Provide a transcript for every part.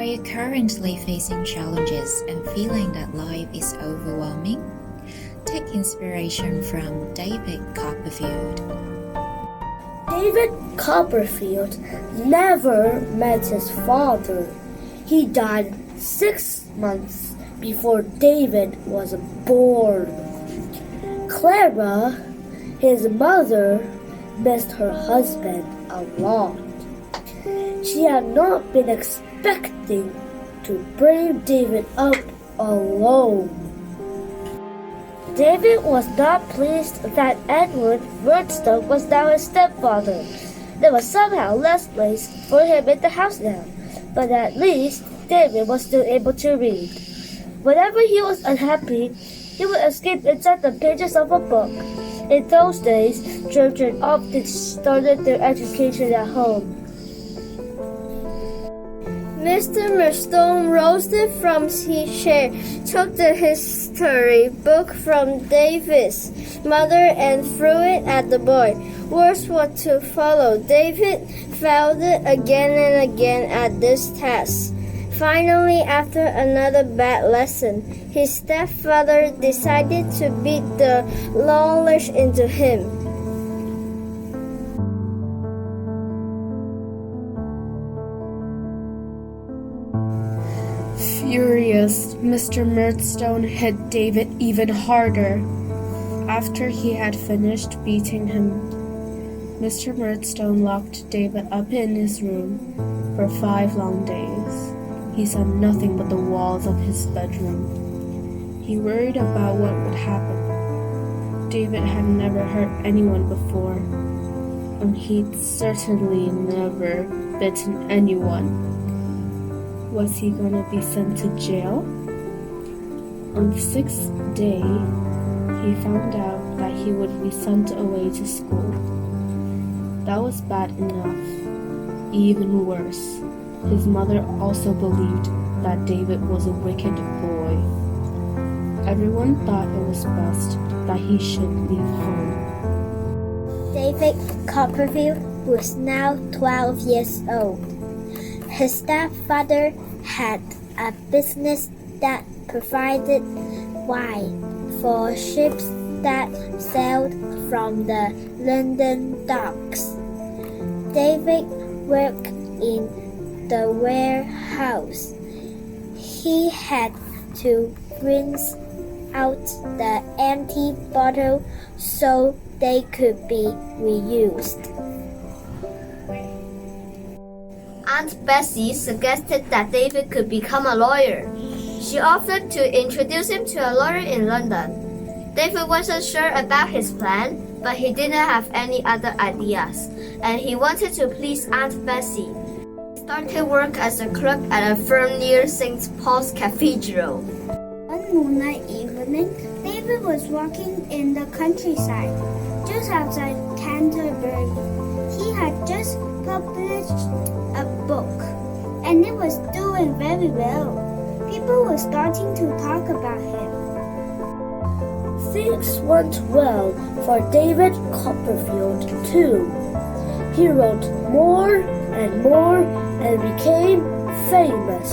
you currently facing challenges and feeling that life is overwhelming? Take inspiration from David Copperfield. David Copperfield never met his father. He died 6 months before David was born. Clara, his mother, missed her husband a lot. She had not been expecting to bring David up alone. David was not pleased that Edward Murdstone was now his stepfather. There was somehow less place for him in the house now, but at least David was still able to read. Whenever he was unhappy, he would escape inside the pages of a book. In those days, children often started their education at home. Mr. Murdstone rose from his chair, took the history book from David's mother and threw it at the boy. Worse were to follow. David failed again and again at this task. Finally, after another bad lesson, his stepfather decided to beat the knowledge into him. Furious, Mr. Murdstone hit David even harder. After he had finished beating him, Mr. Murdstone locked David up in his room for 5 long days. He saw nothing but the walls of his bedroom. He worried about what would happen. David had never hurt anyone before, and he'd certainly never bitten anyone. Was he gonna be sent to jail? On the 6th day, he found out that he would be sent away to school. That was bad enough. Even worse, his mother also believed that David was a wicked boy. Everyone thought it was best that he should leave home. David Copperfield was now 12 years old. His stepfather had a business that provided wine for ships that sailed from the London docks. David worked in the warehouse. He had to rinse out the empty bottle so they could be reused. Aunt Bessie suggested that David could become a lawyer. She offered to introduce him to a lawyer in London. David wasn't sure about his plan, but he didn't have any other ideas, and he wanted to please Aunt Bessie. He started work as a clerk at a firm near St. Paul's Cathedral. One moonlight evening, David was walking in the countryside, just outside Canterbury. He had just published a book, and it was doing very well. People were starting to talk about him. Things went well for David Copperfield too. He wrote more and more and became famous.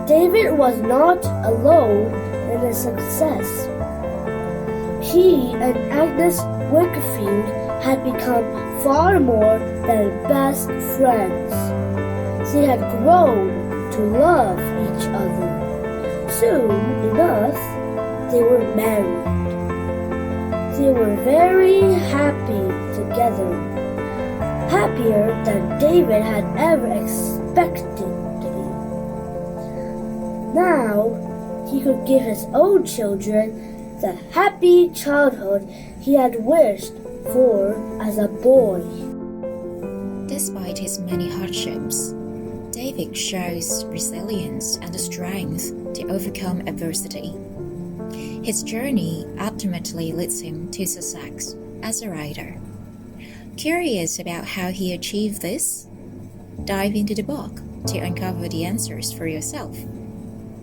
David was not alone in his success. He and Agnes Wakefield had become far more than best friends. They had grown to love each other. Soon enough, they were married. They were very happy together, happier than David had ever expected to be. Now, he could give his own children the happy childhood he had wished for as a boy. Despite his many hardships, David shows resilience and the strength to overcome adversity. His journey ultimately leads him to success as a writer. Curious about how he achieved this? Dive into the book to uncover the answers for yourself.